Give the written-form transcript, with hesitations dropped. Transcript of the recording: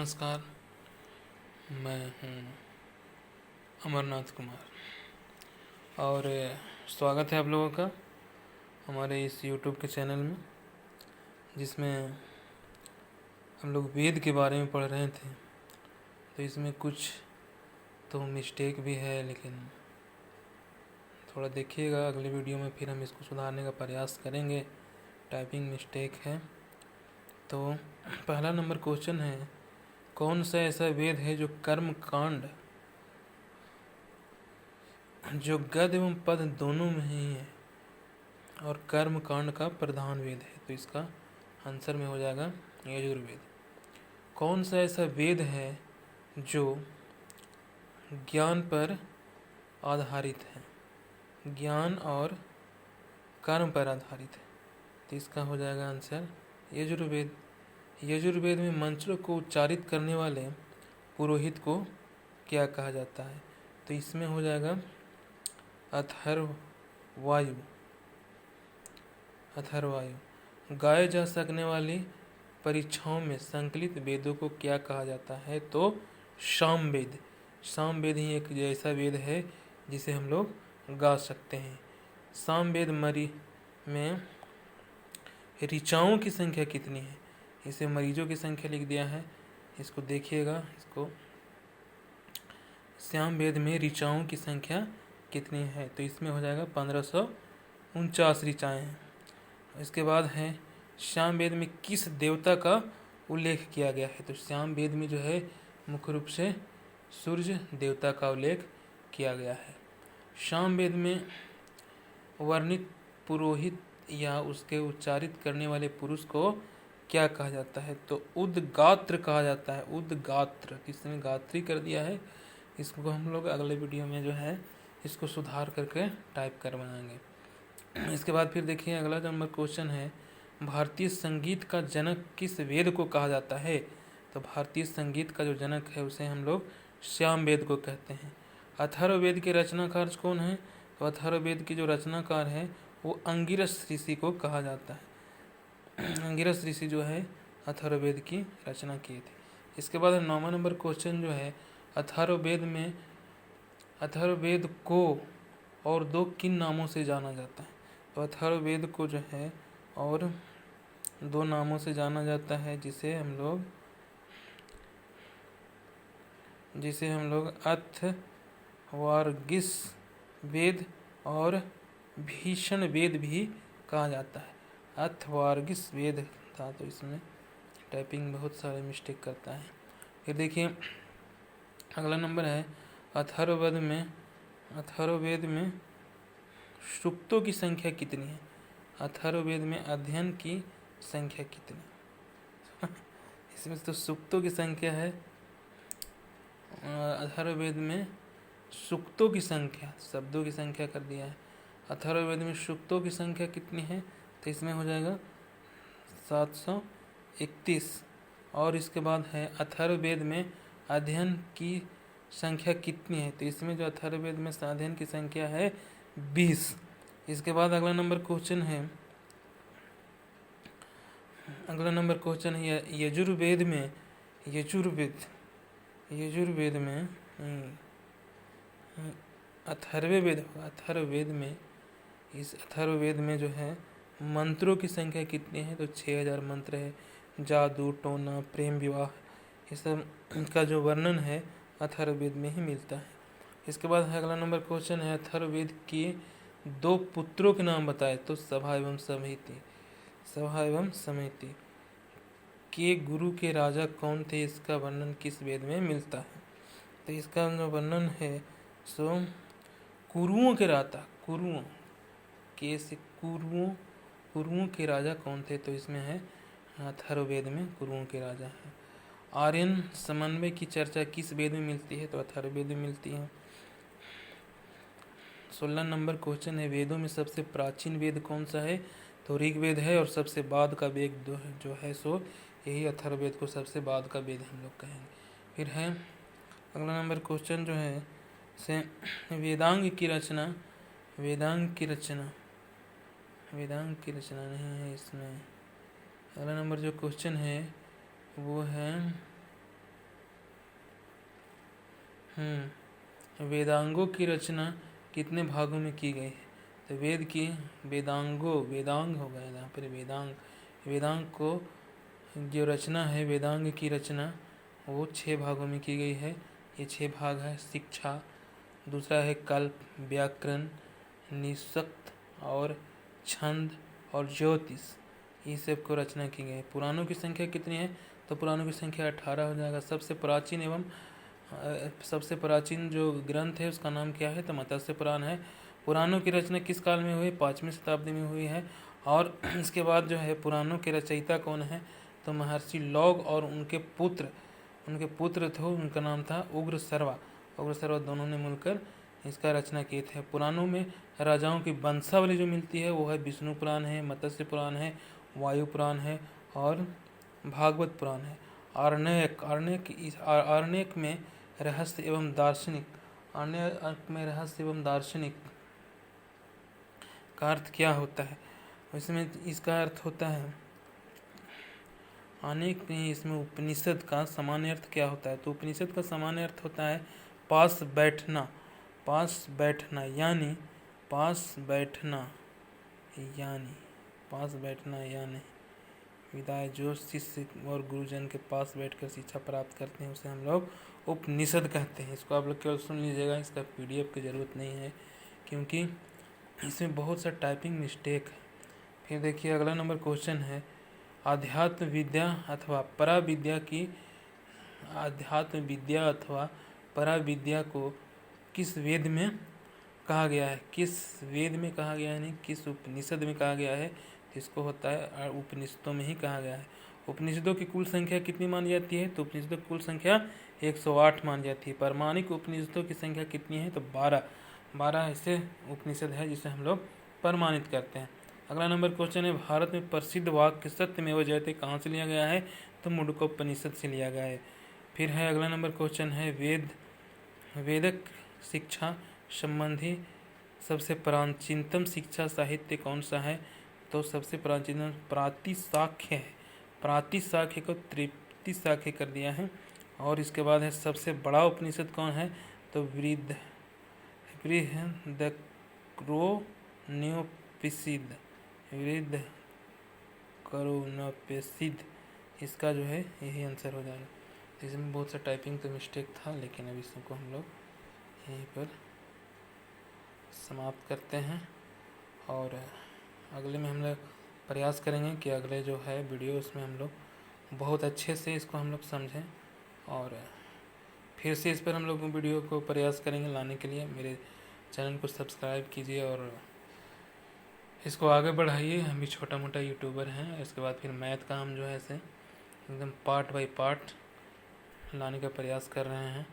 नमस्कार। मैं हूँ अमरनाथ कुमार और स्वागत है आप लोगों का हमारे इस YouTube के चैनल में, जिसमें हम लोग वेद के बारे में पढ़ रहे थे। तो इसमें कुछ तो मिस्टेक भी है, लेकिन थोड़ा देखिएगा अगले वीडियो में, फिर हम इसको सुधारने का प्रयास करेंगे। टाइपिंग मिस्टेक है। तो पहला नंबर क्वेश्चन है, कौन सा ऐसा वेद है जो कर्म कांड जो गद एवं पद दोनों में ही है और कर्म कांड का प्रधान वेद है? तो इसका आंसर में हो जाएगा यजुर्वेद। कौन सा ऐसा वेद है जो ज्ञान पर आधारित है, ज्ञान और कर्म पर आधारित है? तो इसका हो जाएगा आंसर यजुर्वेद। यजुर्वेद में मंत्रों को उच्चारित करने वाले पुरोहित को क्या कहा जाता है? तो इसमें हो जाएगा अथर्ववायु। अथर्ववायु। गाए जा सकने वाली परीक्षाओं में संकलित वेदों को क्या कहा जाता है? तो सामवेद। सामवेद ही एक ऐसा वेद है जिसे हम लोग गा सकते हैं। सामवेद मरी में ऋचाओं की संख्या कितनी है? इसे मरीजों की संख्या लिख दिया है, इसको देखिएगा। इसको सामवेद में ऋचाओं की संख्या कितनी है? तो इसमें हो जाएगा 1549 ऋचाएँ हैं। इसके बाद है सामवेद में किस देवता का उल्लेख किया गया है? तो सामवेद में जो है मुख्य रूप से सूर्य देवता का उल्लेख किया गया है। सामवेद में वर्णित पुरोहित या उसके उच्चारित करने वाले पुरुष को क्या कहा जाता है? तो उद्गात्र कहा जाता है। उद्गात्र, किसने गात्री कर दिया है, इसको हम लोग अगले वीडियो में जो है इसको सुधार करके टाइप कर बनाएंगे। इसके बाद फिर देखिए अगला नंबर क्वेश्चन है, भारतीय संगीत का जनक किस वेद को कहा जाता है? तो भारतीय संगीत का जो जनक है उसे हम लोग सामवेद को कहते हैं। अथर्ववेद के रचनाकार कौन है? तो अथर्ववेद की जो रचनाकार है वो अंगिरस ऋषि को कहा जाता है। अंगिरस ऋषि जो है अथर्ववेद की रचना किए थे। इसके बाद 9वां नंबर क्वेश्चन जो है, अथर्ववेद को और दो किन नामों से जाना जाता है? तो अथर्ववेद को जो है और दो नामों से जाना जाता है, जिसे हम लोग अथर्वार्गिस वेद और भीषण वेद भी कहा जाता है। अथर्वार्गिस वेद था, तो इसमें टाइपिंग बहुत सारे मिस्टेक करता है। फिर देखिए अगला नंबर है, अथर्ववेद में सूक्तों की संख्या कितनी है? अथर्ववेद में अध्ययन की संख्या कितनी? इसमें तो सूक्तों की संख्या है, अथर्ववेद में सूक्तों की संख्या, शब्दों की संख्या कर दिया है। अथर्ववेद में सूक्तों की संख्या कितनी है? तो इसमें हो जाएगा 731। और इसके बाद है अथर्ववेद में अध्ययन की संख्या कितनी है? तो इसमें जो अथर्ववेद में अध्ययन की संख्या है 20। इसके बाद अगला नंबर क्वेश्चन है यजुर्वेद में अथर्ववेद में जो है मंत्रों की संख्या कितनी है? तो 6000 मंत्र है। जादू, टोना, प्रेम, विवाह, ये सब का जो वर्णन है अथर्ववेद में ही मिलता है। इसके बाद अगला नंबर क्वेश्चन है, अथर्ववेद के दो पुत्रों के नाम बताए। तो सभा एवं समिति के गुरु के राजा कौन थे? इसका वर्णन किस वेद में मिलता है? तो इसका जो वर्णन है सो कुरुओं के राजा कौन थे? तो इसमें है अथर्ववेद में कुरुओं के राजा है। आर्यन समन्वय की चर्चा किस वेद में मिलती है? तो अथर्ववेद में मिलती है। 16 नंबर क्वेश्चन है, वेदों में सबसे प्राचीन वेद कौन सा है? तो ऋग्वेद है, और सबसे बाद का वेद जो है सो यही अथर्ववेद को सबसे बाद का वेद हम लोग कहेंगे। फिर है अगला नंबर क्वेश्चन जो है से वेदांग की रचना नहीं है इसमें। अगला नंबर जो क्वेश्चन है वो है वेदांगों की रचना कितने भागों में की गई है? तो वेदांग होगा यहाँ पर, वेदांग को जो रचना है, वेदांग की रचना वो 6 भागों में की गई है। ये 6 भाग है: शिक्षा, दूसरा है कल्प, व्याकरण, निषक्त और छंद और ज्योतिष, ये सब को रचना की गई है। पुराणों की संख्या कितनी है? तो पुराणों की संख्या 18 हो जाएगा। सबसे प्राचीन जो ग्रंथ है उसका नाम क्या है? तो मत्स्य पुराण है। पुराणों की रचना किस काल में हुई? 5वीं शताब्दी में हुई है। और इसके बाद जो है पुराणों के रचयिता कौन है? तो महर्षि लौग और उनके पुत्र थे, उनका नाम था उग्र सर्वा दोनों ने मिलकर इसका रचना किए थे। पुराणों में राजाओं की वंशावली जो मिलती है वो है विष्णु पुराण है, मत्स्य पुराण है, वायु पुराण है और भागवत पुराण है। आरण्यक में रहस्य एवं दार्शनिक का अर्थ क्या होता है? इसमें इसका अर्थ होता है अनेक में, इसमें उपनिषद का सामान्य अर्थ क्या होता है? तो उपनिषद का सामान्य अर्थ होता है पास बैठना यानी विदाई, जो शिष्य और गुरुजन के पास बैठकर शिक्षा प्राप्त करते हैं उसे हम लोग उपनिषद कहते हैं। इसको आप लोग केवल सुन लीजिएगा, इसका PDF की ज़रूरत नहीं है क्योंकि इसमें बहुत सा टाइपिंग मिस्टेक है। फिर देखिए अगला नंबर क्वेश्चन है, अध्यात्म विद्या अथवा पराविद्या को किस वेद में कहा गया है? यानी किस उपनिषद में कहा गया है? इसको होता है उपनिषदों में ही कहा गया है। उपनिषदों की कुल संख्या कितनी मानी जाती है? तो उपनिषदों की कुल संख्या 108 मानी जाती है। प्रमाणिक उपनिषदों की संख्या कितनी है? तो 12 ऐसे उपनिषद है जिसे हम लोग प्रमाणित करते हैं। अगला नंबर क्वेश्चन है, भारत में प्रसिद्ध वाक्य सत्यमेव जयते कहाँ से लिया गया है? तो मुंडकोपनिषद से लिया गया है। फिर है अगला नंबर क्वेश्चन है, वेदक शिक्षा संबंधी सबसे प्राचीनतम शिक्षा साहित्य कौन सा है? तो सबसे प्राचीन प्रातिशाख्य है। प्रातिशाख्य को त्रिपिशाख्य कर दिया है। और इसके बाद है सबसे बड़ा उपनिषद कौन है? तो बृहदकरोनोपनिषद, इसका जो है यही आंसर हो जाएगा। तो इसमें बहुत सा टाइपिंग तो मिस्टेक था, लेकिन अब इसको हम लोग यहीं पर समाप्त करते हैं और अगले में हम लोग प्रयास करेंगे कि अगले जो है वीडियो उसमें हम लोग बहुत अच्छे से इसको हम लोग समझें और फिर से इस पर हम लोग वीडियो को प्रयास करेंगे लाने के लिए। मेरे चैनल को सब्सक्राइब कीजिए और इसको आगे बढ़ाइए। हम भी छोटा मोटा यूट्यूबर हैं। इसके बाद फिर मैथ का हम जो है ऐसे एकदम पार्ट बाय पार्ट लाने का प्रयास कर रहे हैं।